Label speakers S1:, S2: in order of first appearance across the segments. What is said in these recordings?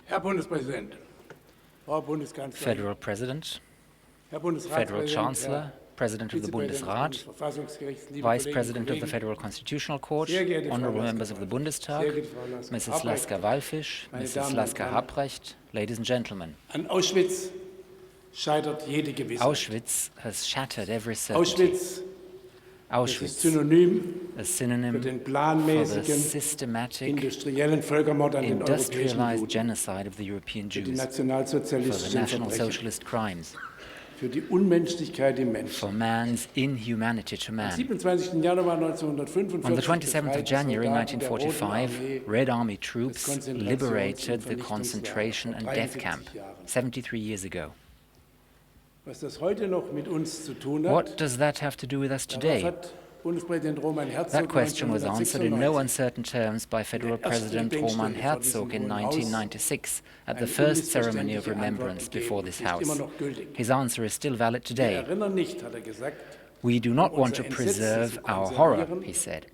S1: Herr Bundespräsident, Frau Bundeskanzlerin,
S2: Federal President,
S1: Herr
S2: Federal
S1: Bundesratspräsident,
S2: Chancellor,
S1: Herr
S2: President of the
S1: Vizepräsident des
S2: Bundesrat,
S1: Verfassungsgerichts, liebe
S2: Vice
S1: Kolleginnen und
S2: President of the
S1: Kollegen,
S2: Federal Constitutional Court,
S1: sehr geehrte Frau
S2: honorable members of the
S1: Lasker-Wallfisch,
S2: Bundestag,
S1: sehr geehrte Frau
S2: Mrs.
S1: Lasker-Wallfisch,
S2: Lasker-Wallfisch,
S1: meine
S2: Mrs.
S1: Damen und Herren,
S2: Lasker-Habrecht, ladies and gentlemen.
S1: an Auschwitz scheitert jede Gewissheit.
S2: Auschwitz has shattered every certainty.
S1: Auschwitz, das ist
S2: Auschwitz,
S1: Synonym
S2: a
S1: für
S2: synonym
S1: den
S2: for the
S1: planmäßigen
S2: systematic,
S1: industriellen Völkermord an den europäischen
S2: industrialized
S1: Juden,
S2: genocide of the European
S1: für die
S2: Jews, for the
S1: nationalsozialistischen
S2: National
S1: Verbrechen,
S2: Socialist crimes,
S1: für die Unmenschlichkeit im Menschen.
S2: for man's inhumanity to
S1: Am
S2: man.
S1: 27. Januar 1945
S2: On the 27th of January
S1: befreiten Soldaten der Roten
S2: 1945,
S1: Armee
S2: Red Army troops
S1: das Konzentrations-
S2: liberated
S1: und
S2: the concentration and death
S1: 73
S2: camp
S1: Jahren.
S2: 73 years ago.
S1: Was das heute noch mit uns zu tun hat,
S2: What does that have to do with us
S1: darauf
S2: today?
S1: hat Bundespräsident Roman Herzog
S2: That question was answered in no
S1: 1996
S2: uncertain terms by Federal President Roman Herzog in 1996 at the
S1: eine
S2: first ceremony of
S1: unmissverständliche
S2: remembrance
S1: Antwort
S2: before
S1: gegeben.
S2: this
S1: Sie ist immer
S2: House.
S1: noch gültig.
S2: His answer is still valid
S1: Wir
S2: today.
S1: erinnern nicht, hat er gesagt,
S2: We do not want to
S1: unser Entsetzen
S2: preserve
S1: zu
S2: our horror,
S1: konservieren.
S2: he said.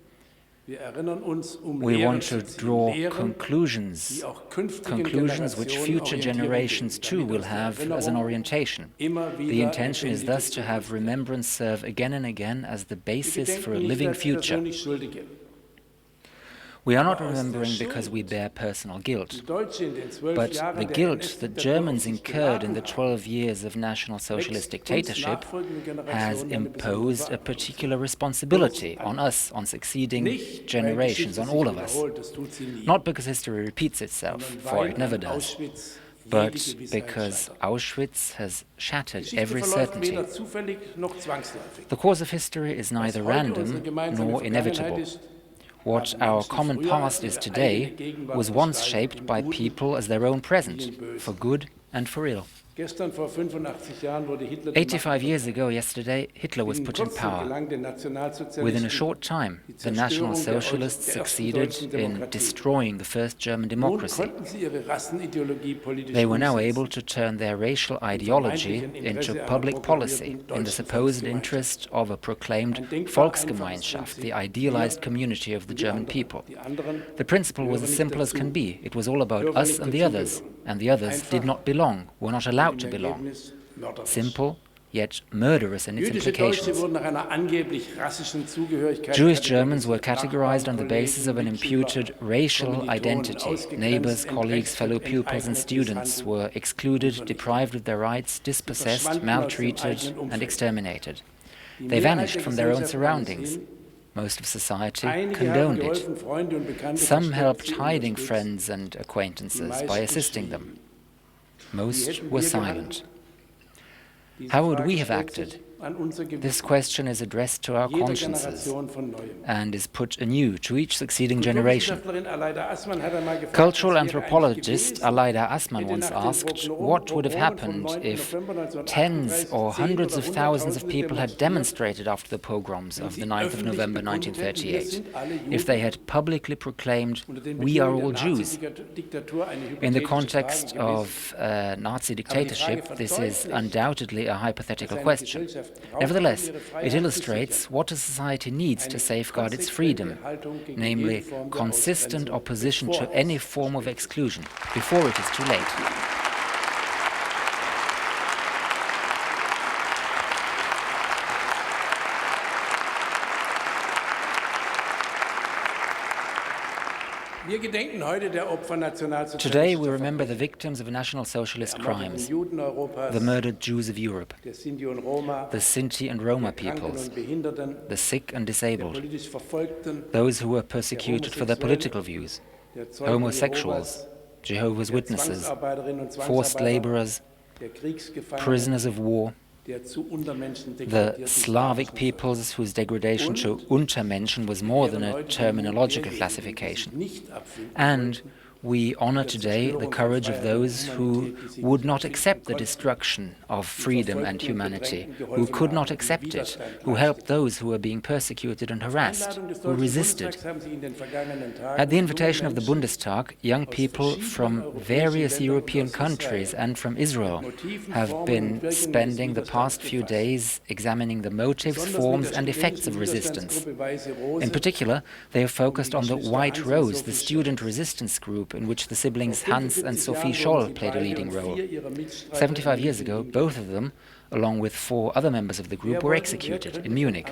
S1: wir erinnern uns,
S2: We
S1: Lehren
S2: want
S1: zu
S2: to
S1: ziehen.
S2: draw
S1: Lehren,
S2: conclusions,
S1: die auch künftigen
S2: conclusions which
S1: Generationen
S2: future
S1: Orientierung
S2: generations
S1: geben,
S2: too
S1: damit
S2: will
S1: uns die
S2: have as an
S1: Erinnerung
S2: orientation.
S1: immer
S2: The
S1: wieder
S2: intention is
S1: lebendig
S2: thus to
S1: ist.
S2: have remembrance serve again and again as the
S1: Wir
S2: basis for a
S1: gedenken nicht
S2: living
S1: als
S2: future.
S1: persönlich Schuldige.
S2: We are not
S1: Aber aus der
S2: remembering because we
S1: Schuld,
S2: bear personal
S1: die
S2: guilt,
S1: Deutsche in den 12
S2: but
S1: Jahren
S2: the
S1: der
S2: guilt
S1: NS-Diktatur
S2: that Germans
S1: auf sich
S2: incurred in the
S1: geladen haben,
S2: 12 years of National Socialist
S1: wächst uns
S2: dictatorship
S1: nachfolgende Generationen
S2: has
S1: eine besondere
S2: imposed a
S1: Verantwortung.
S2: particular responsibility on us, on succeeding
S1: Nicht, weil
S2: generations,
S1: Geschichte
S2: on
S1: sich
S2: all of us.
S1: wiederholt, das tut sie nie,
S2: Not because history repeats itself,
S1: sondern
S2: for
S1: weil
S2: it never
S1: an
S2: does,
S1: Auschwitz
S2: but
S1: jede Gewissheit
S2: because
S1: scheitert.
S2: Auschwitz has shattered
S1: Geschichte
S2: every
S1: verläuft
S2: certainty.
S1: weder zufällig noch zwangsläufig.
S2: The course of history is
S1: Was
S2: neither
S1: heute
S2: random
S1: unsere gemeinsame
S2: nor
S1: Vergangenheit
S2: inevitable.
S1: ist,
S2: What
S1: haben
S2: our
S1: Menschen
S2: common
S1: früher
S2: past
S1: als
S2: is
S1: ihre
S2: today
S1: eigene Gegenwart
S2: was once
S1: gestaltet,
S2: shaped
S1: im
S2: by
S1: Guten
S2: people as their own
S1: wie
S2: present,
S1: im Bösen.
S2: for good and for ill.
S1: Gestern vor 85 Jahren wurde Hitler die Macht
S2: 85 years ago yesterday, Hitler was
S1: Binnen
S2: put in
S1: kurzem
S2: power.
S1: gelang den Nationalsozialisten
S2: Within a short time, the National Socialists
S1: der ersten
S2: succeeded
S1: deutschen
S2: in
S1: Demokratie.
S2: destroying the first German
S1: Nun
S2: democracy.
S1: konnten sie ihre Rassenideologie politisch
S2: They were now
S1: umsetzen.
S2: able to turn their racial ideology into public policy in the supposed interest of a proclaimed Volksgemeinschaft, the idealized community of the German people.
S1: Die anderen
S2: The principle was as simple as can be. It was all about us and the others did not belong, were not allowed to
S1: im
S2: belong.
S1: Ergebnis mörderisch.
S2: Simple, yet murderous in its
S1: Jüdische Deutsche
S2: implications.
S1: wurden nach einer angeblich rassischen Zugehörigkeit
S2: Jewish Germans were
S1: kategorisiert.
S2: categorized on the basis of an imputed racial identity. Neighbors, colleagues, fellow pupils, and students were excluded, deprived of their rights, dispossessed, maltreated, and exterminated. They vanished from their own surroundings. Most of society condoned it. Some helped hiding friends and acquaintances by assisting them. Most were silent. How would we have acted? This question is addressed to our consciences and is put anew to each succeeding generation. Cultural anthropologist Aleida Assmann once asked what would have happened if tens or hundreds of thousands of people had demonstrated after the pogroms of the 9th of November 1938, if they had publicly proclaimed, "We are all Jews." In the context of Nazi dictatorship, this is undoubtedly a hypothetical question. Nevertheless, it illustrates what a society needs to safeguard its freedom, namely consistent opposition to any form of exclusion, before it is too late. Today we remember the victims of National Socialist crimes, the murdered Jews of Europe, the Sinti and Roma peoples, the sick and disabled, those who were persecuted for their political views, homosexuals, Jehovah's Witnesses, forced laborers, prisoners of war, the Slavic peoples whose degradation to Untermenschen was more than a terminological classification. And we honor today the courage of those who would not accept the destruction of freedom and humanity, who could not accept it, who helped those who were being persecuted and harassed, who resisted. At the invitation of the Bundestag, young people from various European countries and from Israel have been spending the past few days examining the motives, forms and effects of resistance. In particular, they have focused on the White Rose, the student resistance group group in which the siblings Hans and Sophie Scholl played a leading role. 75 years ago, both of them, along with 4 other members of the group, were executed in Munich.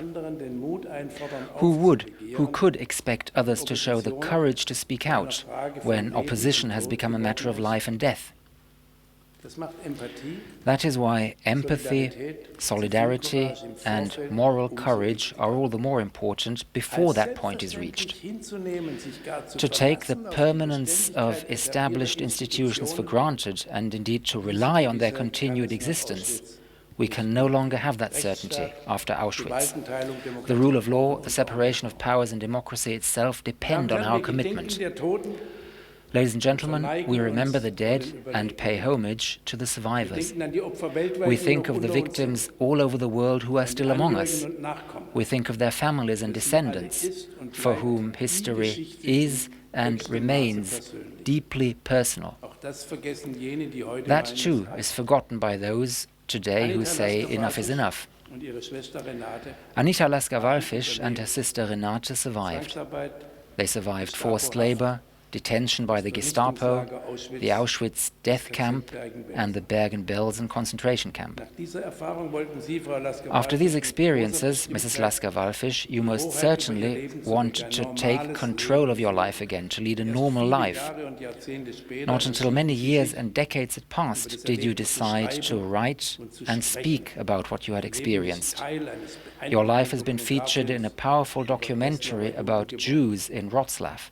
S2: Who could expect others to show the courage to speak out when opposition has become a matter of life and death? That is why empathy, solidarity, and moral courage are all the more important before that point is reached. To take the permanence of established institutions for granted, and indeed to rely on their continued existence, we can no longer have that certainty after Auschwitz. The rule of law, the separation of powers, and democracy itself depend on our commitment. Ladies and gentlemen, we remember the dead and pay homage to the survivors. We think of the victims all over the world who are still among us. We think of their families and descendants, for whom history is and remains deeply personal. That too is forgotten by those today who say enough is enough. Anita Lasker-Wallfisch and her sister Renate survived. They survived forced labor, detention by the Gestapo, the Auschwitz death camp, and the Bergen-Belsen concentration camp. After these experiences, Mrs. Lasker-Wallfisch, you most certainly want to take control of your life again, to lead a normal life. Not until many years and decades had passed did you decide to write and speak about what you had experienced. Your life has been featured in a powerful documentary about Jews in Wrocław.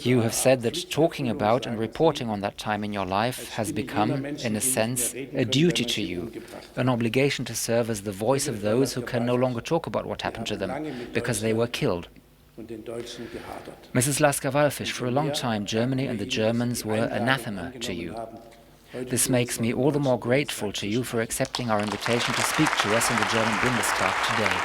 S2: You have said that talking about and reporting on that time in your life has become, in a sense, a duty to you, an obligation to serve as the voice of those who can no longer talk about what happened to them because they were killed. Mrs. Lasker-Wallfisch, for a long time, Germany and the Germans were anathema to you. This makes me all the more grateful to you for accepting our invitation to speak to us in the German Bundestag today.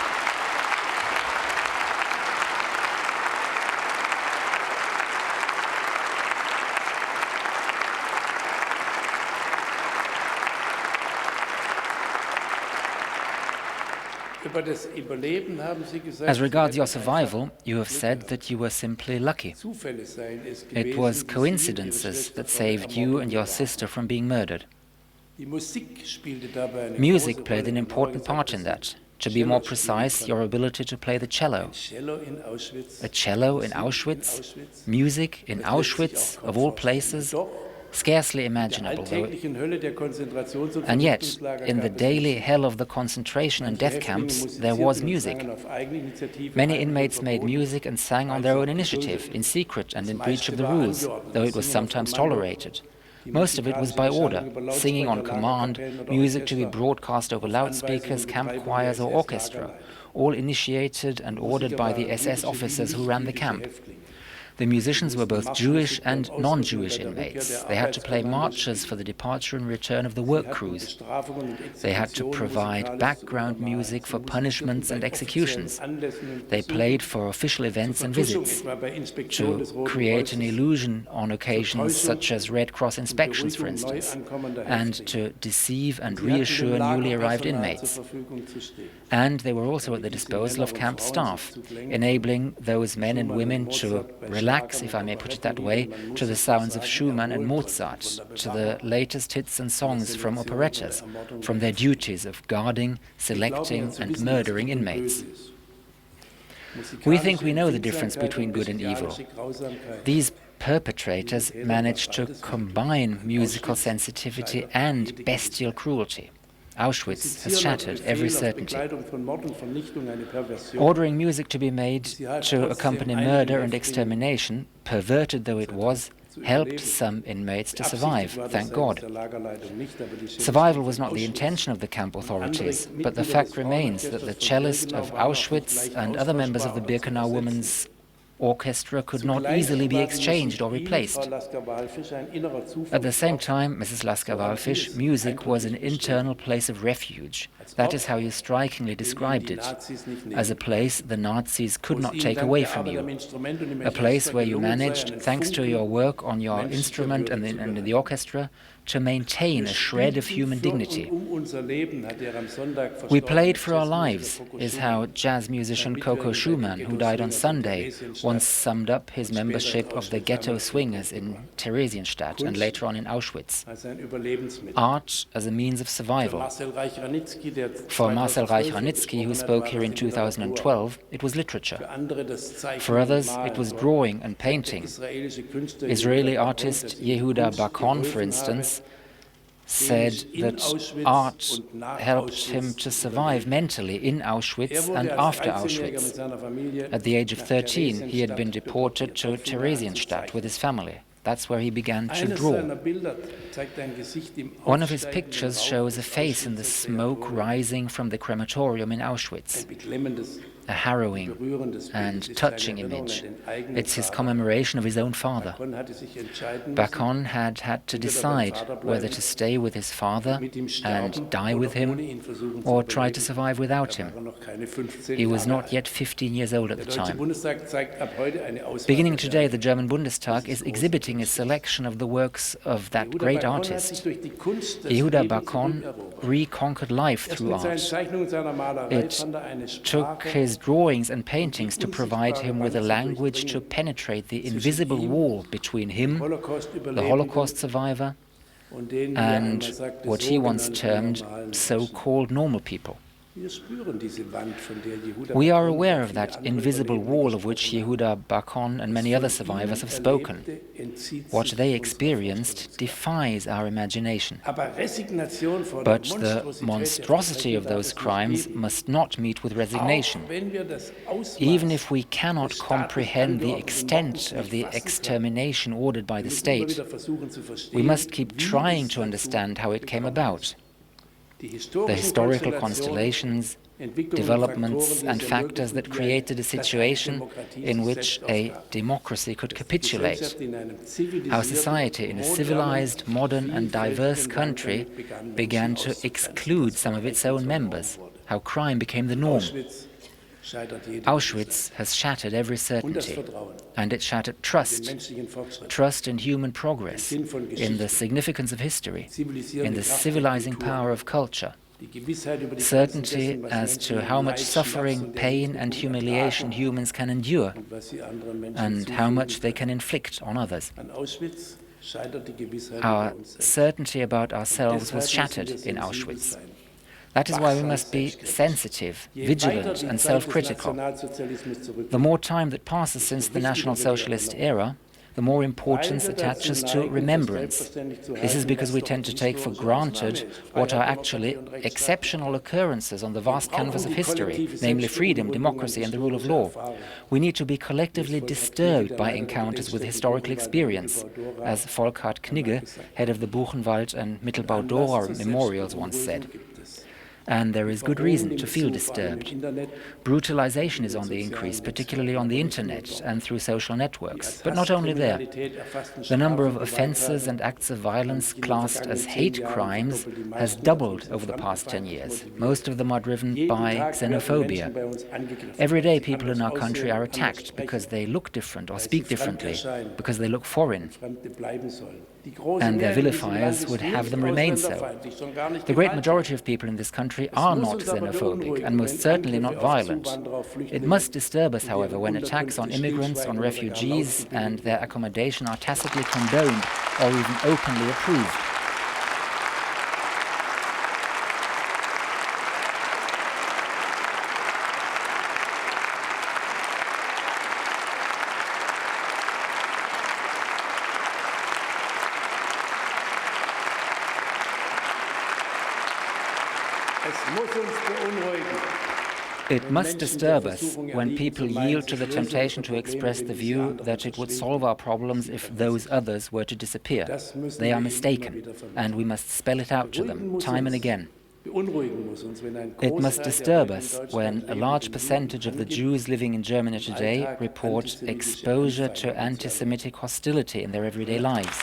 S2: As regards your survival, you have said that you were simply lucky. It was coincidences that saved you and your sister from being murdered. Music played an important part in that. To be more precise, your ability to play the cello. A cello in Auschwitz? Music in Auschwitz, of all places? Scarcely imaginable, though. And yet, in the daily hell of the concentration and death camps, there was music. Many inmates made music and sang on their own initiative, in secret and in breach of the rules, though it was sometimes tolerated. Most of it was by order, singing on command, music to be broadcast over loudspeakers, camp choirs or orchestra, all initiated and ordered by the SS officers who ran the camp. The musicians were both Jewish and non-Jewish inmates. They had to play marches for the departure and return of the work crews. They had to provide background music for punishments and executions. They played for official events and visits, to create an illusion on occasions such as Red Cross inspections, for instance, and to deceive and reassure newly arrived inmates. And they were also at the disposal of camp staff, enabling those men and women to relax, if I may put it that way, to the sounds of Schumann and Mozart, to the latest hits and songs from operettas, from their duties of guarding, selecting and murdering inmates. We think we know the difference between good and evil. These perpetrators managed to combine musical sensitivity and bestial cruelty. Auschwitz has shattered every certainty. Ordering music to be made to accompany murder and extermination, perverted though it was, helped some inmates to survive, thank God. Survival was not the intention of the camp authorities, but the fact remains that the cellist of Auschwitz and other members of the Birkenau Women's Orchestra could not easily be exchanged or replaced. At the same time, Mrs. Lasker-Wallfisch, music was an internal place of refuge. That is how you strikingly described it, as a place the Nazis could not take away from you, a place where you managed, thanks to your work on your instrument and in the orchestra, to maintain a shred of human dignity. We played for our lives, is how jazz musician Coco Schumann, who died on Sunday, once summed up his membership of the ghetto swingers in Theresienstadt and later on in Auschwitz. Art as a means of survival. For Marcel Reich-Ranitzky, who spoke here in 2012, it was literature. For others, it was drawing and painting. Israeli artist Yehuda Bakon, for instance, said that art helped him to survive mentally in Auschwitz and after Auschwitz. At the age of 13, he had been deported to Theresienstadt with his family. That's where he began to draw. One of his pictures shows a face in the smoke rising from the crematorium in Auschwitz. A harrowing and touching image. It's his commemoration of his own father. Bakon had to decide whether to stay with his father and die with him or try to survive without him. He was not yet 15 years old at the time. Beginning today, the German Bundestag is exhibiting a selection of the works of that great artist. Yehuda Bakon reconquered life through art. It took his drawings and paintings to provide him with a language to penetrate the invisible wall between him, the Holocaust survivor, and what he once termed so-called normal people. We are aware of that invisible wall of which Yehuda Bakon and many other survivors have spoken. What they experienced defies our imagination. But the monstrosity of those crimes must not meet with resignation. Even if we cannot comprehend the extent of the extermination ordered by the state, we must keep trying to understand how it came about. The historical constellations, developments and factors that created a situation in which a democracy could capitulate. How society in a civilized, modern and diverse country began to exclude some of its own members. How crime became the norm. Auschwitz has shattered every certainty, and it shattered trust in human progress, in the significance of history, in the civilizing power of culture, certainty as to how much suffering, pain and humiliation humans can endure, and how much they can inflict on others. Our certainty about ourselves was shattered in Auschwitz. That is why we must be sensitive, vigilant and self-critical. The more time that passes since the National Socialist era, the more importance attaches to remembrance. This is because we tend to take for granted what are actually exceptional occurrences on the vast canvas of history, namely freedom, democracy and the rule of law. We need to be collectively disturbed by encounters with historical experience, as Volkhard Knigge, head of the Buchenwald and Mittelbau-Dora memorials, once said. And there is good reason to feel disturbed. Brutalization is on the increase, particularly on the internet and through social networks. But not only there. The number of offences and acts of violence classed as hate crimes has doubled over the past 10 years. Most of them are driven by xenophobia. Every day people in our country are attacked because they look different or speak differently, because they look foreign. And their vilifiers would have them remain so. The great majority of people in this country are not xenophobic and most certainly not violent. It must disturb us, however, when attacks on immigrants, on refugees and their accommodation are tacitly condoned or even openly approved. It must disturb us when people yield to the temptation to express the view that it would solve our problems if those others were to disappear. They are mistaken, and we must spell it out to them time and again. It must disturb us when a large percentage of the Jews living in Germany today report exposure to anti-Semitic hostility in their everyday lives.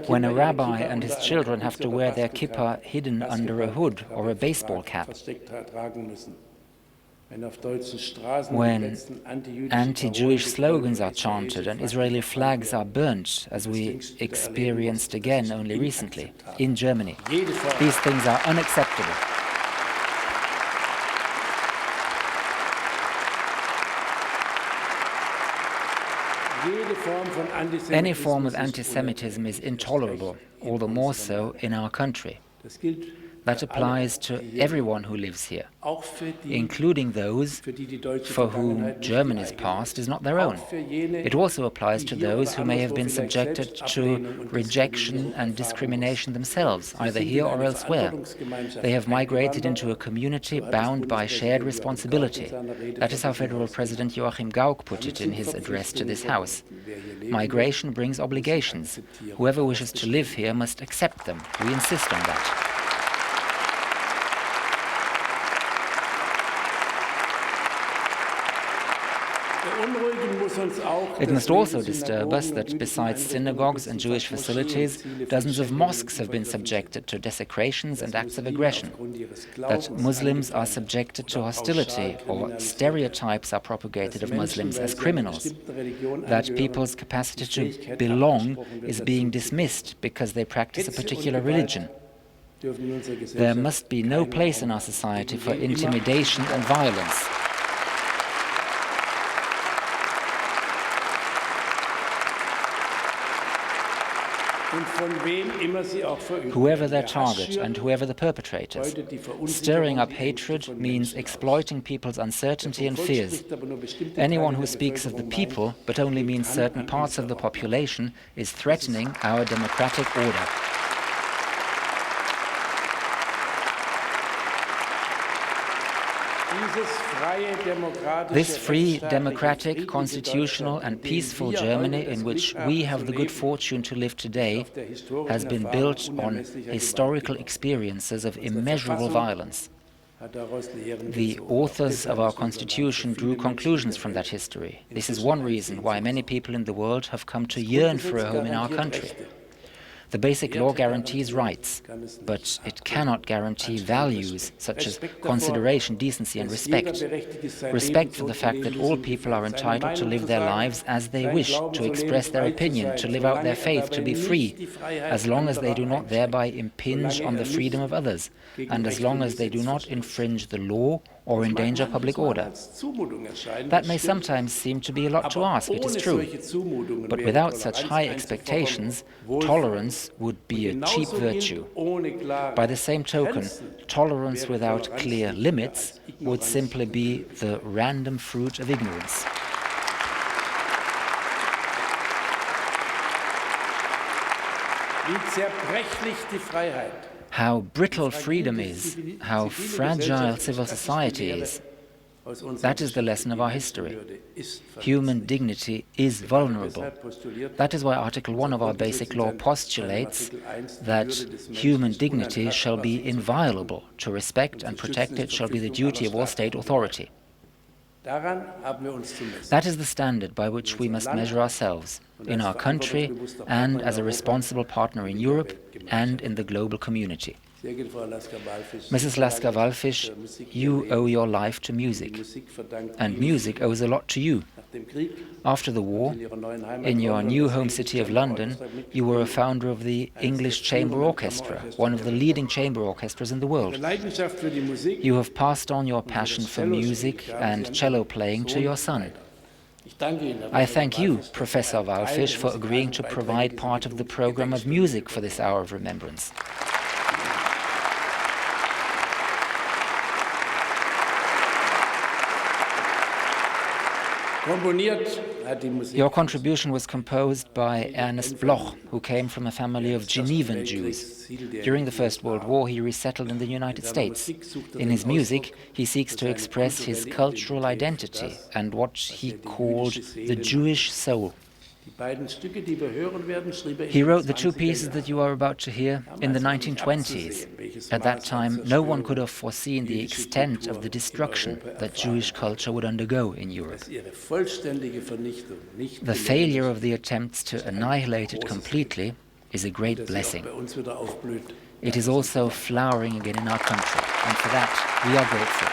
S2: When a rabbi and his children have to wear their kippah hidden under a hood or a baseball cap. when anti-Jewish slogans are chanted and Israeli flags are burnt, as we experienced again only recently in Germany. These things are unacceptable. Any form of anti-Semitism is intolerable, all the more so in our country. That applies to everyone who lives here, including those for whom Germany's past is not their own. It also applies to those who may have been subjected to rejection and discrimination themselves, either here or elsewhere. They have migrated into a community bound by shared responsibility. That is how Federal President Joachim Gauck put it in his address to this House. Migration brings obligations. Whoever wishes to live here must accept them. We insist on that. It must also disturb us that besides synagogues and Jewish facilities, dozens of mosques have been subjected to desecrations and acts of aggression, that Muslims are subjected to hostility or stereotypes are propagated of Muslims as criminals, that people's capacity to belong is being dismissed because they practice a particular religion. There must be no place in our society for intimidation and violence. Whoever their target and whoever the perpetrators. Stirring up hatred means exploiting people's uncertainty and fears. Anyone who speaks of the people but only means certain parts of the population is threatening our democratic order. This free, democratic, constitutional and peaceful Germany in which we have the good fortune to live today has been built on historical experiences of immeasurable violence. The authors of our Constitution drew conclusions from that history. This is one reason why many people in the world have come to yearn for a home in our country. The basic law guarantees rights, but it cannot guarantee values such as consideration, decency and respect. Respect for the fact that all people are entitled to live their lives as they wish, to express their opinion, to live out their faith, to be free, as long as they do not thereby impinge on the freedom of others, and as long as they do not infringe the law or endanger public order. That may sometimes seem to be a lot to ask, it is true. But without such high expectations, tolerance would be a cheap virtue. By the same token, tolerance without clear limits would simply be the random fruit of ignorance. How brittle freedom is, how fragile civil society is. That is the lesson of our history. Human dignity is vulnerable. That is why Article 1 of our basic law postulates that human dignity shall be inviolable. To respect and protect it shall be the duty of all state authority. That is the standard by which we must measure ourselves, in our country and as a responsible partner in Europe and in the global community. Mrs. Lasker-Wallfisch, you owe your life to music, and music owes a lot to you. After the war, in your new home city of London, you were a founder of the English Chamber Orchestra, one of the leading chamber orchestras in the world. You have passed on your passion for music and cello playing to your son. I thank you, Professor Wallfisch, for agreeing to provide part of the program of music for this hour of remembrance. Your contribution was composed by Ernest Bloch, who came from a family of Genevan Jews. During the First World War, he resettled in the United States. In his music, he seeks to express his cultural identity and what he called the Jewish soul. He wrote the two pieces that you are about to hear in the 1920s. At that time, no one could have foreseen the extent of the destruction that Jewish culture would undergo in Europe. The failure of the attempts to annihilate it completely is a great blessing. It is also flowering again in our country, and for that we are grateful.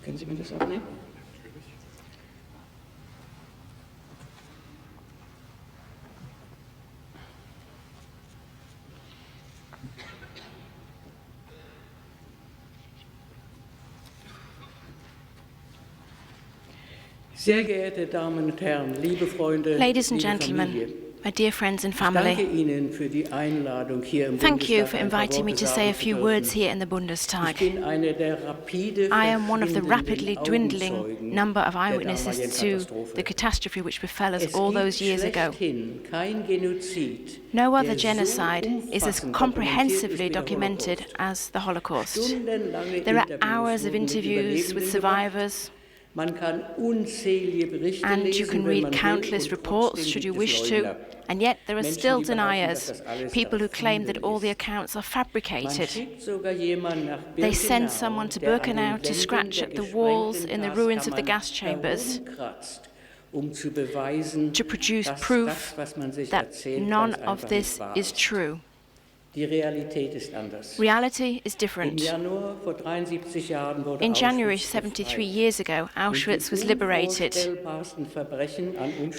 S3: Können Sie mir das aufnehmen? Sehr geehrte Damen und Herren, liebe Freunde,
S4: Ladies and
S3: liebe
S4: gentlemen,
S3: Familie,
S4: my dear friends and
S3: ich danke
S4: family,
S3: Ihnen für die Einladung hier im
S4: thank you
S3: Bundestag
S4: for
S3: ein paar
S4: inviting me
S3: Worte
S4: to say a
S3: sagen zu
S4: few words
S3: dürfen.
S4: here in the
S3: Ich
S4: Bundestag.
S3: bin eine der rapide
S4: I am one of the
S3: verschwindenden
S4: rapidly dwindling
S3: Augenzeugen
S4: number of
S3: der
S4: eyewitnesses
S3: damaligen
S4: to
S3: Katastrophe.
S4: the catastrophe which befell us
S3: Es
S4: all
S3: gibt
S4: those years ago.
S3: schlechthin kein Genozid,
S4: No other
S3: der so
S4: genocide is as
S3: umfassend
S4: comprehensively
S3: dokumentiert
S4: documented
S3: ist wie der
S4: as the Holocaust.
S3: Stundenlange
S4: There are
S3: Interviews
S4: hours of
S3: wurden mit
S4: interviews with
S3: Überlebenden gemacht.
S4: survivors.
S3: And
S4: you can read countless reports should you wish to, and yet there are still deniers, people who claim that all the accounts are fabricated. They send someone to Birkenau to scratch at the walls in the ruins of the gas chambers to produce proof that none of this is true. Reality is different. In January 73 years ago, Auschwitz was liberated,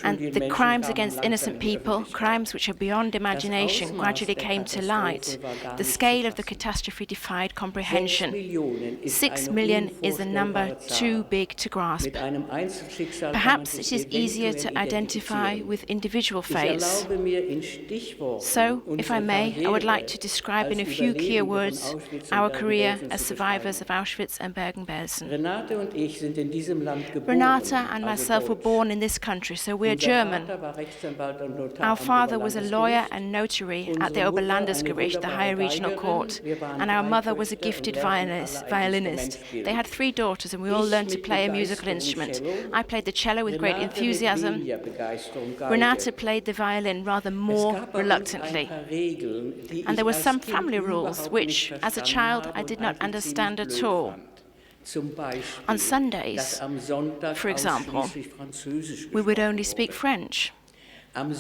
S4: and the crimes against innocent people, crimes which are beyond imagination, gradually came to light. The scale of the catastrophe defied comprehension. 6 million is a number too big to grasp. Perhaps it is easier to identify with individual fates. So, if I may, I would like to describe in a few key words our career as survivors of Auschwitz and Bergen-Belsen. Renata and myself were born in this country, so we're German. Our father was a lawyer and notary at the Oberlandesgericht, the higher regional court, and our mother was a gifted violinist. They had 3 daughters, and we all learned to play a musical instrument. I played the cello with great enthusiasm. Renata played the violin rather more reluctantly. And there were some family rules which, as a child, I did not understand at all. On Sundays, for example, we would only speak French. On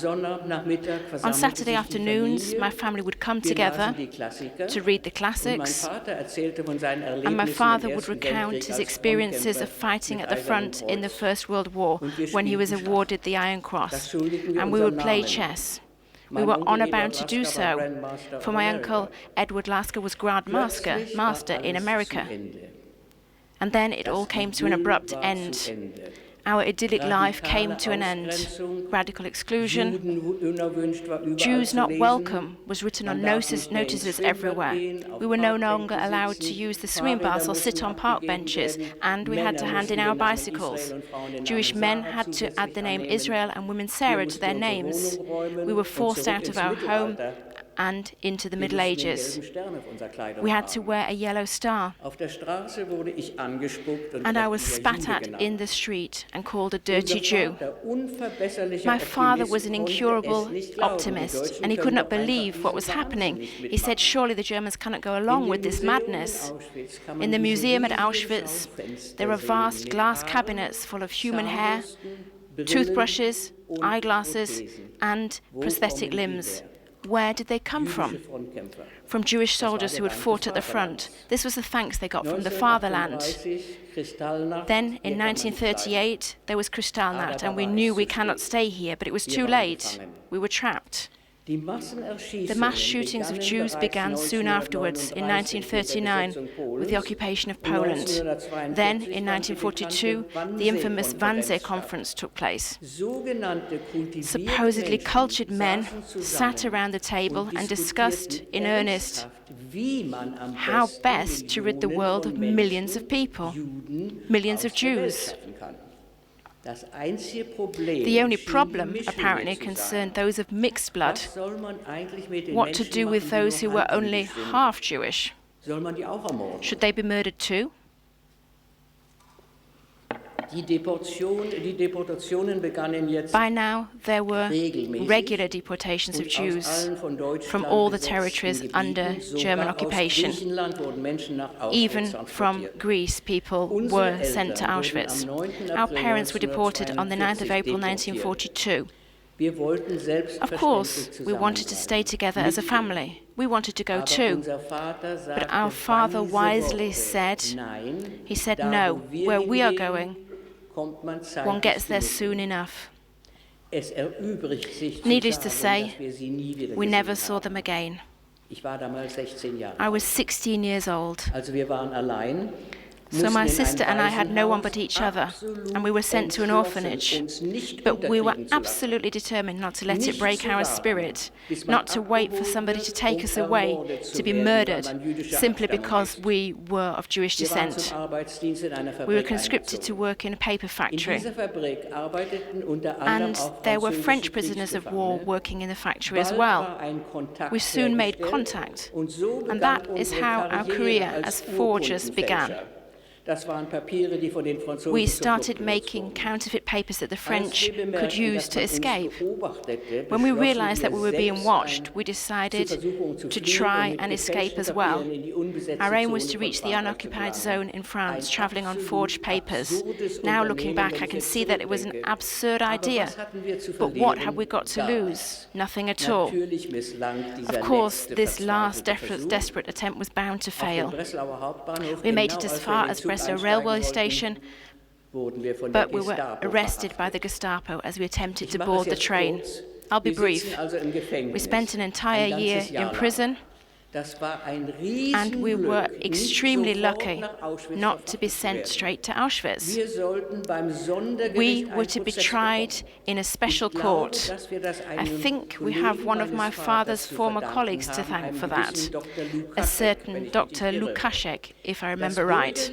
S4: Saturday afternoons, my family would come together to read the classics, and my father would recount his experiences of fighting at the front in the First World War when he was awarded the Iron Cross, and we would play chess. We were honor-bound to do so, for my uncle Edward Lasker was Grand Master in America. And then it all came to an abrupt end. Our idyllic life came to an end. Radical exclusion, Jews not welcome was written on notices everywhere. We were no longer allowed to use the swim baths or sit on park benches, and we had to hand in our bicycles. Jewish men had to add the name Israel and women Sarah to their names. We were forced out of our home and into the Middle Ages. We had to wear a yellow star. And I was spat at in the street and called a dirty Jew. My father was an incurable optimist, and he could not believe what was happening. He said, surely the Germans cannot go along with this madness. In the museum at Auschwitz, there are vast glass cabinets full of human hair, toothbrushes, eyeglasses, and prosthetic limbs. Where did they come from? From Jewish soldiers who had fought at the front. This was the thanks they got from the fatherland. Then, in 1938, there was Kristallnacht, and we knew we cannot stay here, but it was too late. We were trapped. The mass shootings of Jews began soon afterwards, in 1939, with the occupation of Poland. Then, in 1942, the infamous Wannsee Conference took place. Supposedly cultured men sat around the table and discussed in earnest how best to rid the world of millions of people, millions of Jews. The only problem apparently concerned those of mixed blood. What to do with those who were only half Jewish? Should they be murdered too? By now, there were regular deportations of Jews from all the territories under German occupation. Even from Greece, people were sent to Auschwitz. Our parents were deported on the 9th of April 1942. Of course, we wanted to stay together as a family. We wanted to go too. But our father wisely said, no, where we are going, one gets there soon enough. Needless to say, we never saw them again. I was 16 years old. So my sister and I had no one but each other, and we were sent to an orphanage. But we were absolutely determined not to let it break our spirit, not to wait for somebody to take us away, to be murdered, simply because we were of Jewish descent. We were conscripted to work in a paper factory. And there were French prisoners of war working in the factory as well. We soon made contact, and that is how our career as forgers began. We started making counterfeit papers that the French could use to escape. When we realized that we were being watched, we decided to try and escape as well. Our aim was to reach the unoccupied zone in France, traveling on forged papers. Now looking back, I can see that it was an absurd idea. But what have we got to lose? Nothing at all. Of course, this last desperate attempt was bound to fail. We made it as far as Breslau railway station, but we were arrested by the Gestapo as we attempted to board the train. I'll be brief. We spent an entire year in prison, and we were extremely lucky not to be sent straight to Auschwitz. We were to be tried in a special court. I think we have one of my father's former colleagues to thank for that, a certain Dr. Lukaszek, if I remember right.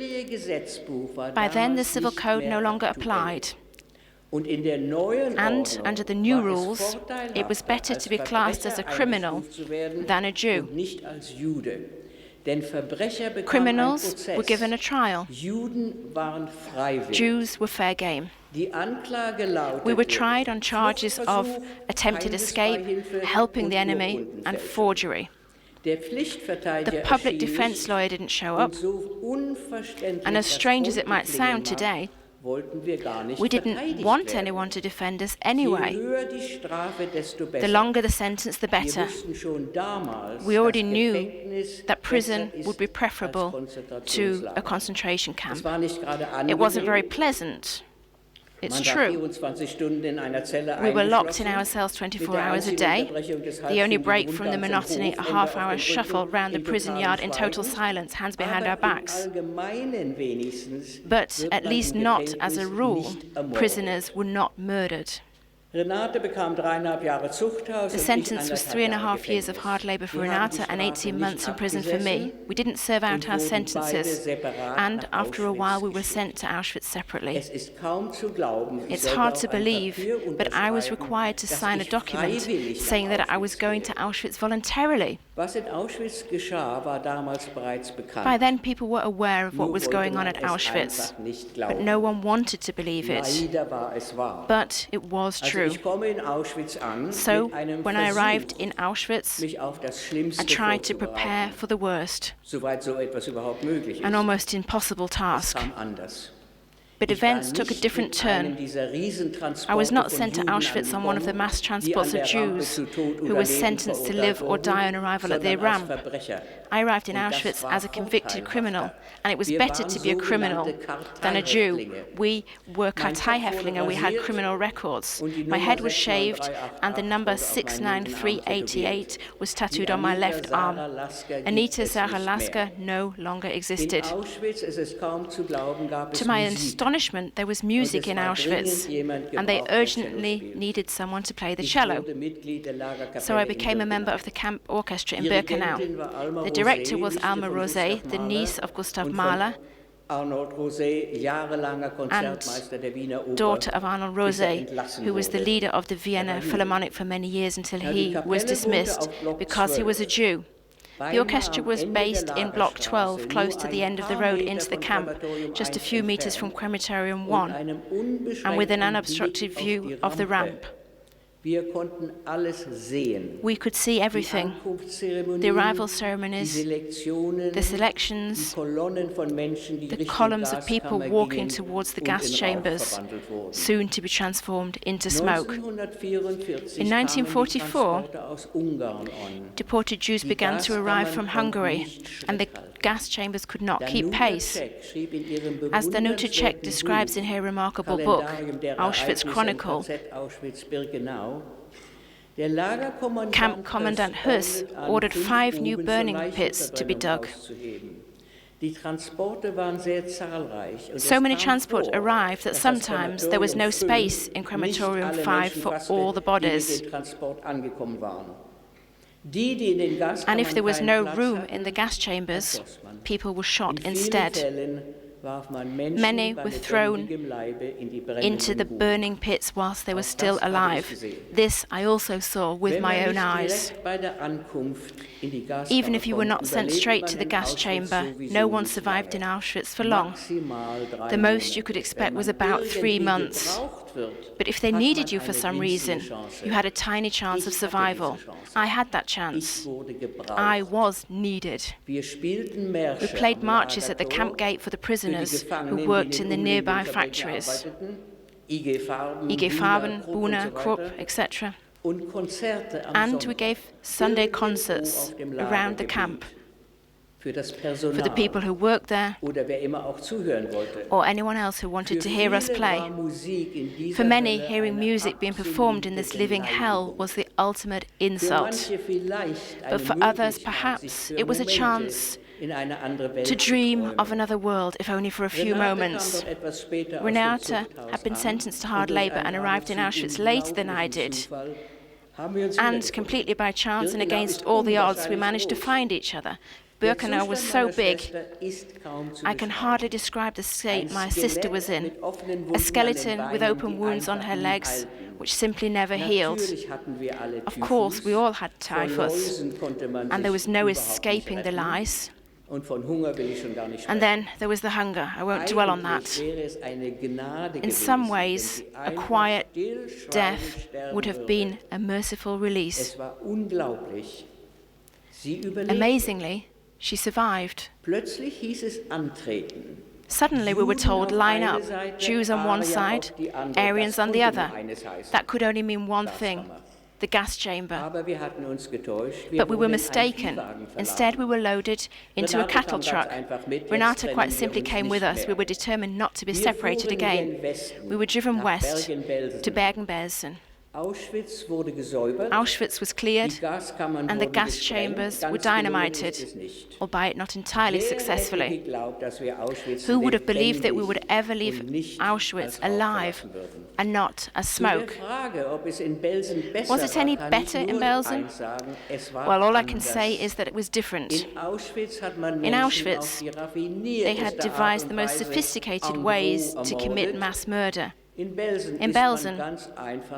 S4: By then, the civil code no longer applied. And under the new rules, it was better to be classed as a criminal than a Jew. Criminals were given a trial. Jews were fair game. We were tried on charges of attempted escape, helping the enemy, and forgery. The public defense lawyer didn't show up, and as strange as it might sound today, we didn't want anyone to defend us anyway. The longer the sentence, the better. We already knew that prison would be preferable to a concentration camp. It wasn't very pleasant. It's true. We were locked in our cells 24 hours a day. The only break from the monotony, a half-hour shuffle round the prison yard in total silence, hands behind our backs. But at least not as a rule, prisoners were not murdered. The sentence was 3.5 years of hard labor for Renata and 18 months in prison for me. We didn't serve out our sentences, and after a while we were sent to Auschwitz separately. It's hard to believe, but I was required to sign a document saying that I was going to Auschwitz voluntarily. By then people were aware of what was going on at Auschwitz, but no one wanted to believe it. But it was true. So, when I arrived in Auschwitz, I tried to prepare for the worst, an almost impossible task. But events took a different turn. I was not sent to Auschwitz on one of the mass transports of Jews who were sentenced to live or die on arrival at the ramp. I arrived in Auschwitz as a convicted criminal, and it was better to be a criminal than a Jew. We were Karteihäftlinge, we had criminal records. My head was shaved, and the number 69388 was tattooed on my left arm. Anita Lasker no longer existed. To my astonishment, there was music in Auschwitz, and they urgently needed someone to play the cello. So I became a member of the camp orchestra in Birkenau. The director was Alma Rosé, the niece of Gustav Mahler, and daughter of Arnold Rosé, who was the leader of the Vienna Philharmonic for many years until he was dismissed because he was a Jew. The orchestra was based in Block 12, close to the end of the road into the camp, just a few meters from Crematorium 1, and with an unobstructed view of the ramp. We could see everything: the arrival ceremonies, the selections, the columns of people walking towards the gas chambers, soon to be transformed into smoke. In 1944, deported Jews began to arrive from Hungary, and the gas chambers could not keep pace. As Danuta Czech describes in her remarkable book, Auschwitz Chronicle, Camp Commandant Huss ordered 5 new burning pits to be dug. So many transports arrived that sometimes there was no space in Crematorium 5 for all the bodies. And if there was no room in the gas chambers, people were shot instead.
S3: Many were thrown
S4: into the burning pits whilst they were still alive. This I also saw with my own eyes. Even if you were not sent straight to the gas chamber, no one survived in Auschwitz for long. The most you could expect was about 3 months. But if they needed you for some reason, you had a tiny chance of survival. I had that chance. I was needed. We played marches at the camp gate for the prisoners who worked in the nearby factories. IG Farben, Buna, Krupp, etc. And we gave Sunday concerts around the camp for the people who worked there or anyone else who wanted to hear us play. For many, hearing music being performed in this living hell was the ultimate insult. But for others, perhaps, it was a chance to dream of another world, if only for a few moments. Renata had been sentenced to hard labor and arrived in Auschwitz later than I did. And completely by chance and against all the odds, we managed to find each other. Birkenau was so big, I can hardly describe the state my sister was in. A skeleton with open wounds on her legs, which simply never healed. Of course, we all had typhus, and there was no escaping the lice. And then there was the hunger. I won't dwell on that. In some ways, a quiet death would have been a merciful release. Amazingly, she survived. Suddenly we were told, line up, Jews on one side, Aryans on the other. That could only mean one thing, the gas chamber. But we were mistaken. Instead, we were loaded into a cattle truck. Renata quite simply came with us. We were determined not to be separated again. We were driven west to Bergen-Belsen. Auschwitz was cleared, and the gas chambers were dynamited, albeit not entirely successfully. Who would have believed that we would ever leave Auschwitz alive and not as smoke? Was it any better in Belsen? Well, all I can say is that it was different. In Auschwitz, they had devised the most sophisticated ways to commit mass murder. In Belsen,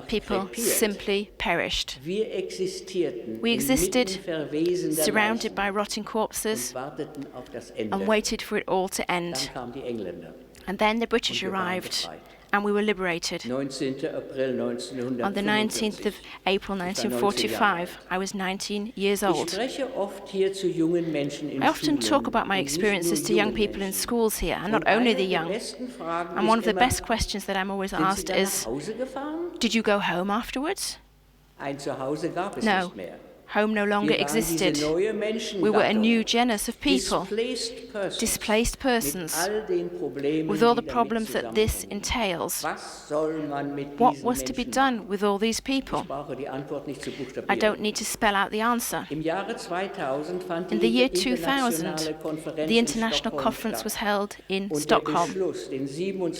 S4: people simply perished. We existed, surrounded by rotting corpses, and waited for it all to end. And then the British arrived, and we were liberated. On the 19th of April 1945, I was 19 years old. I often talk about my experiences to young people in schools here, and not only the young. And one of the best questions that I'm always asked is, did you go home afterwards? No. Home no longer existed. We were a new genus of people, displaced persons, with all the problems that this entails. What was to be done with all these people? I don't need to spell out the answer. In the year 2000, the International Conference was held in Stockholm,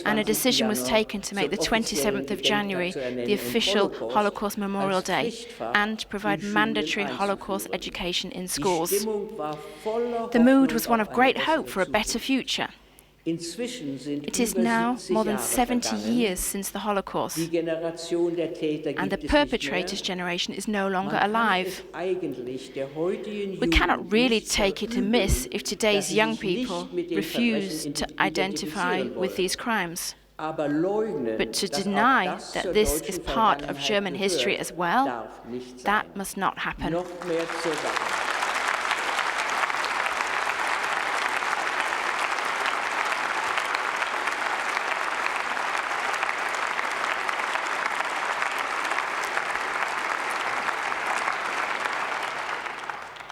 S4: and a decision was taken to make the 27th of January the official Holocaust Memorial Day and provide mandatory Holocaust education in schools. The mood was one of great hope for a better future. It is now more than 70 years since the Holocaust, and the perpetrator's generation is no longer alive. We cannot really take it amiss if today's young people refuse to identify with these crimes. But to deny that this is part of German history as well, that must not happen.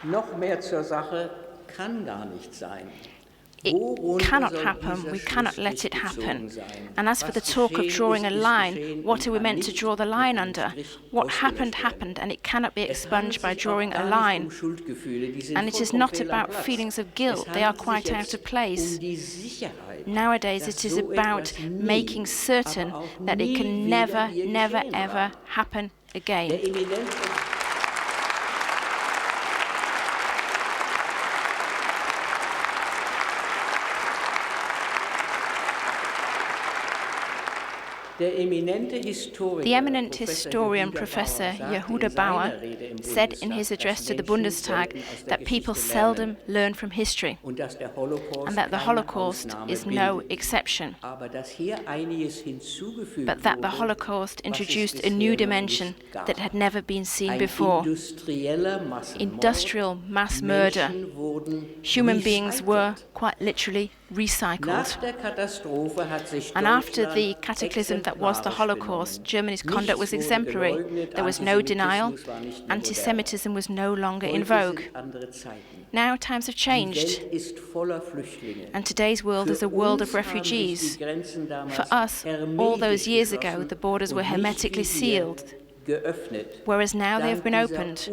S3: Noch mehr zur Sache kann gar nicht sein.
S4: It cannot happen, we cannot let it happen. And as for the talk of drawing a line, what are we meant to draw the line under? What happened, happened, and it cannot be expunged by drawing a line. And it is not about feelings of guilt, they are quite out of place. Nowadays it is about making certain that it can never, never, ever happen again.
S3: The
S4: eminent historian Professor Yehuda Bauer said in his address to the Bundestag that people seldom learn from history and that the Holocaust is no exception, but that the Holocaust introduced a new dimension that had never been seen before. Industrial mass murder. Human beings were, quite literally, recycled. And after the cataclysm that was the Holocaust, Germany's conduct was exemplary. There was no denial. Anti-Semitism was no longer in vogue. Now times have changed, and today's world is a world of refugees. For us, all those years ago, the borders were hermetically sealed, whereas now they have been opened,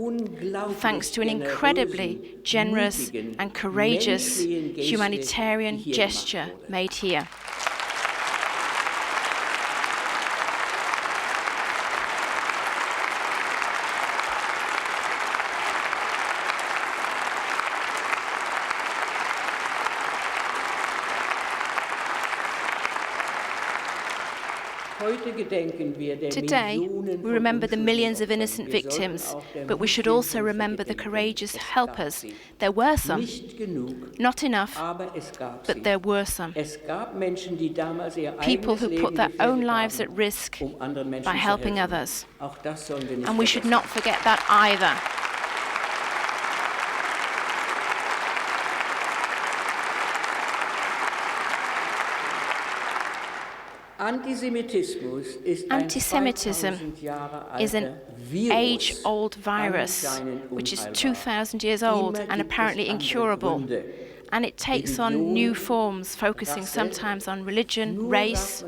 S4: thanks to an incredibly generous and courageous humanitarian gesture made here. Today, we remember the millions of innocent victims, but we should also remember the courageous helpers. There were some. Not enough, but there were some. People who put their own lives at risk by helping others. And we should not forget that either. Anti-Semitism is an age-old virus, which is 2,000 years old and apparently incurable. And it takes on new forms, focusing sometimes on religion, race.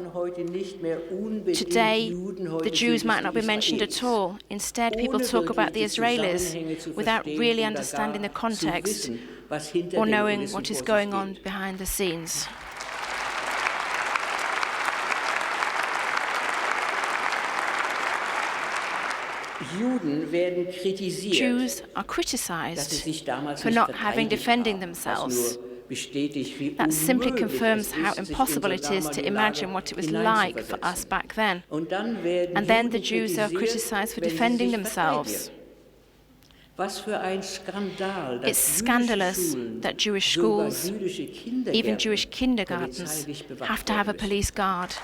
S4: Today, the Jews might not be mentioned at all. Instead, people talk about the Israelis without really understanding the context or knowing what is going on behind the scenes. Jews are criticized for not having defended themselves. That simply confirms how impossible it is to imagine what it was like for us back then. And then the Jews are criticized for defending themselves. It's scandalous that Jewish schools, even Jewish kindergartens, have to have a police guard.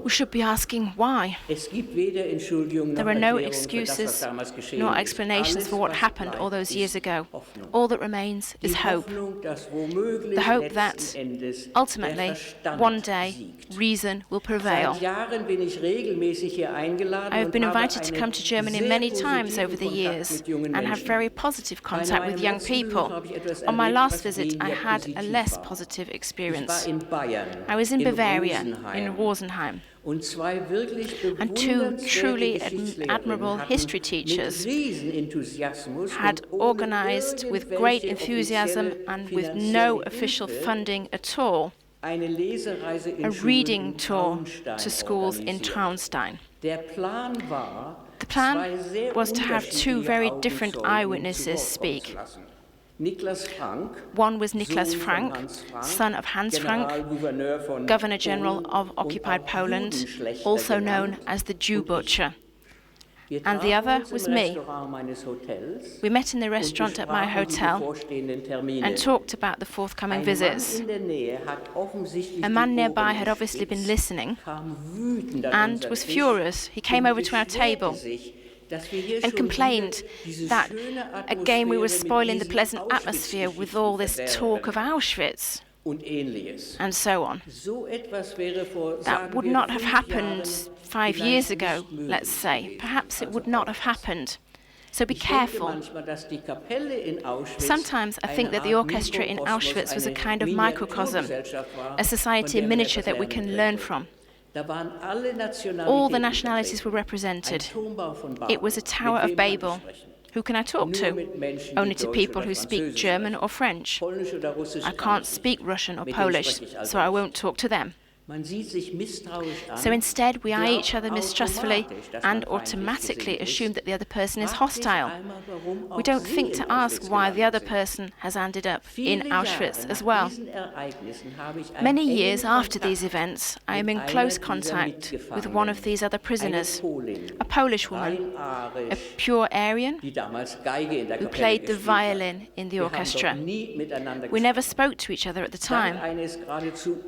S4: We should be asking why. There are no excuses nor explanations for what happened all those years ago. All that remains is hope. The hope that, ultimately, one day, reason will prevail. I have been invited to come to Germany many times over the years and have very positive contact with young people. On my last visit, I had a less positive experience. I was in Bavaria, in Rosenheim, and two truly admirable history teachers had organized with great enthusiasm and with no official funding at all a reading tour to schools in Traunstein. The plan was to have two very different eyewitnesses speak. One was Niklas Frank, son of Hans Frank, Governor General of occupied Poland, also known as the Jew Butcher. And the other was me. We met in the restaurant at my hotel and talked about the forthcoming visits. A man nearby had obviously been listening and was furious. He came over to our table and complained that again we were spoiling the pleasant atmosphere with all this talk of Auschwitz and so on. That would not have happened 5 years ago, let's say. Perhaps it would not have happened. So be careful. Sometimes I think that the orchestra in Auschwitz was a kind of microcosm, a society in miniature that we can learn from. All the nationalities were represented. It was a Tower of Babel. Who can I talk to? Only to people who speak German or French. I can't speak Russian or Polish, so I won't talk to them. So instead, we eye each other mistrustfully and automatically assume that the other person is hostile. We don't think to ask why the other person has ended up in Auschwitz as well. Many years after these events, I am in close contact with one of these other prisoners, a Polish woman, a pure Aryan, who played the violin in the orchestra. We never spoke to each other at the time,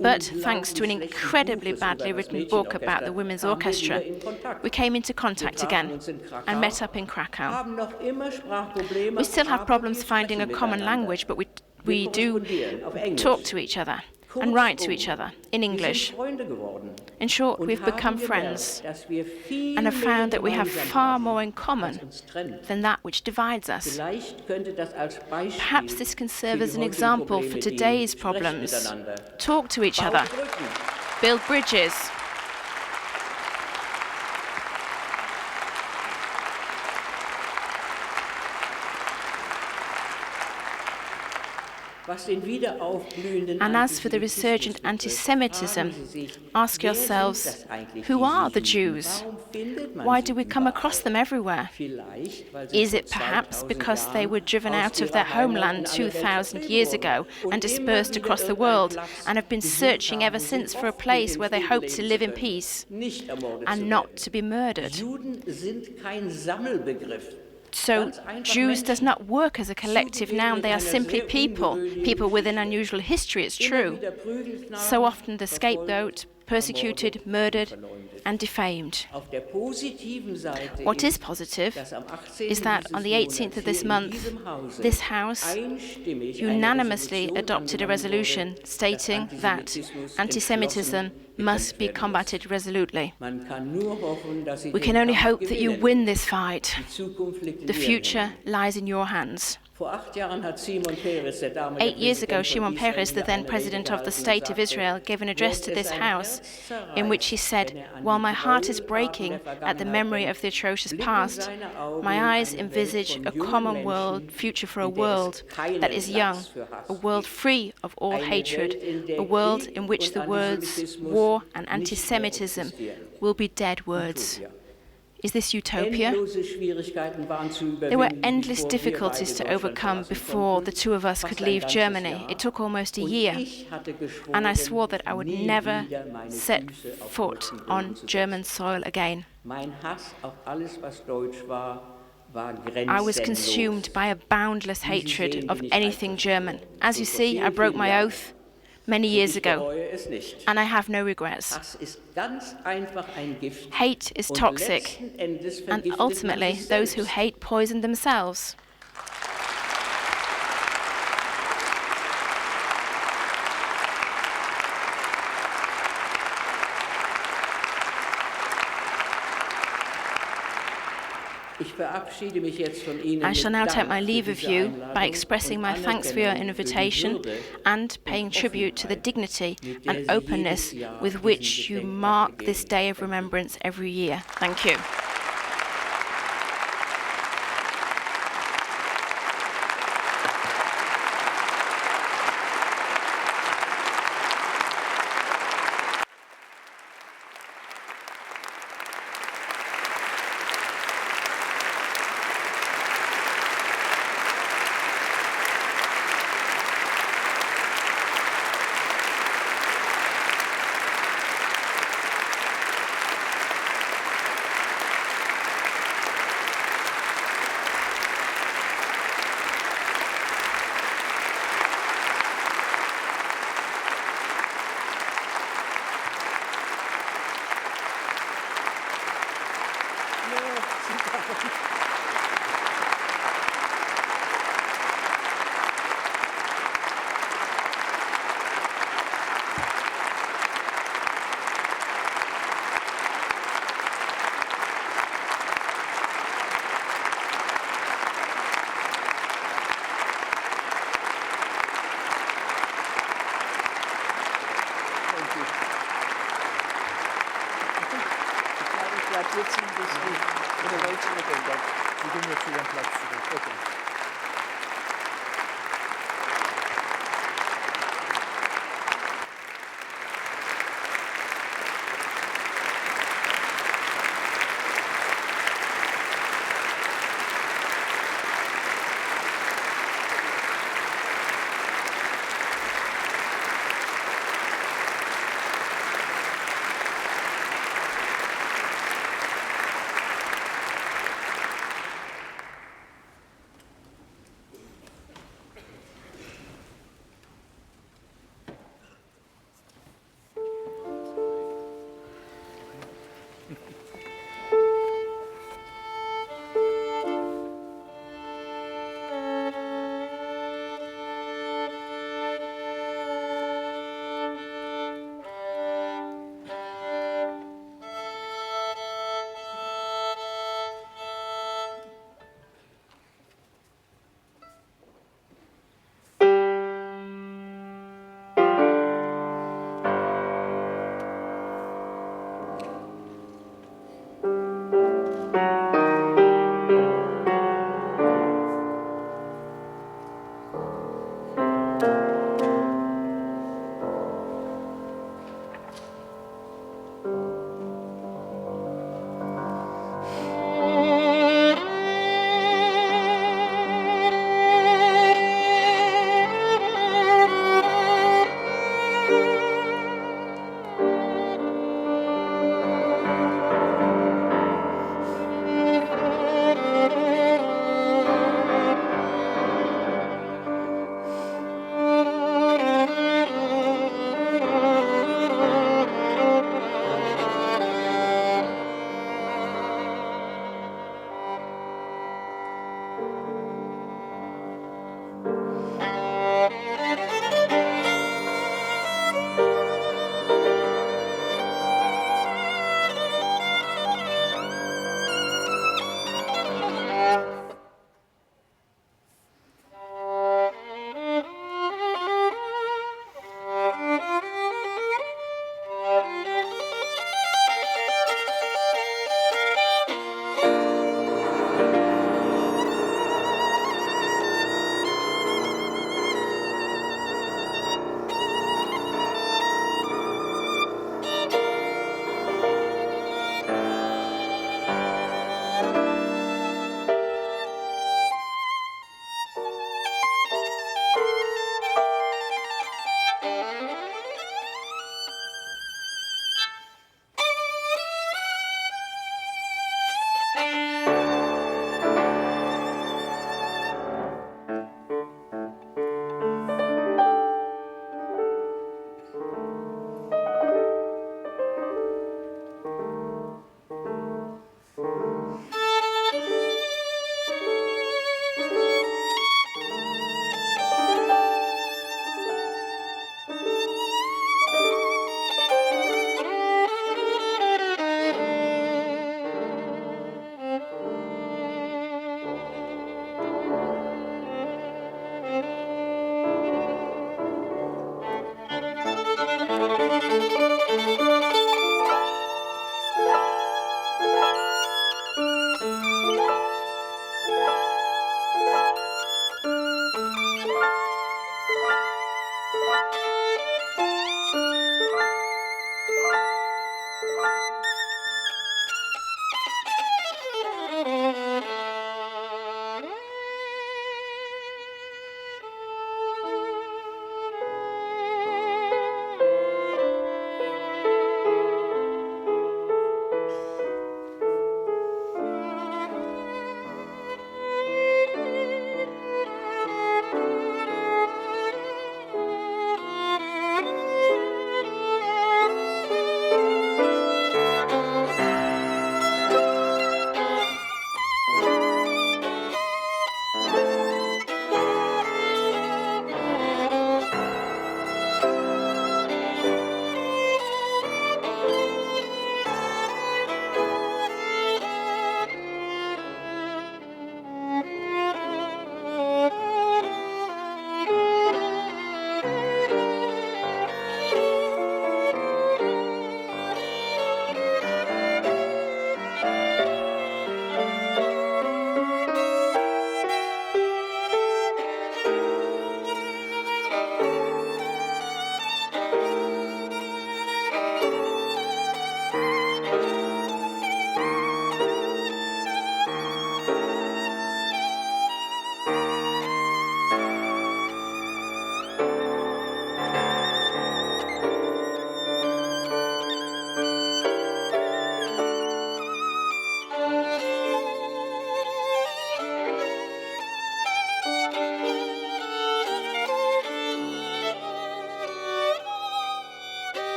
S4: but thanks to an incredibly badly written book about the women's orchestra, we came into contact again and met up in Krakow. We still have problems finding a common language, but we do talk to each other and write to each other in English. In short, we've become friends and have found that we have far more in common than that which divides us. Perhaps this can serve as an example for today's problems. Talk to each other. Build bridges. And as for the resurgent anti-Semitism, ask yourselves, who are the Jews? Why do we come across them everywhere? Is it perhaps because they were driven out of their homeland 2,000 years ago and dispersed across the world and have been searching ever since for a place where they hope to live in peace and not to be murdered? So Jews does not work as a collective noun, they are simply people, people with an unusual history, it's true. So often the scapegoat, persecuted, murdered and defamed. What is positive is that on the 18th of this month, this House unanimously adopted a resolution stating that anti-Semitism must be combated resolutely. We can only hope that you win this fight. The future lies in your hands. 8 years ago, Shimon Peres, the then president of the State of Israel, gave an address to this House in which he said, "While my heart is breaking at the memory of the atrocious past, my eyes envisage a common world, future for a world that is young, a world free of all hatred, a world in which the words war and anti-Semitism will be dead words." Is this utopia? There were endless difficulties to overcome before the two of us could leave Germany. It took almost a year, and I swore that I would never set foot on German soil again. I was consumed by a boundless hatred of anything German. As you see, I broke my oath many years ago, and I have no regrets. Hate is toxic, and ultimately, those who hate poison themselves. I shall now take my leave of you by expressing my thanks for your invitation and paying tribute to the dignity and openness with which you mark this day of remembrance every year. Thank you.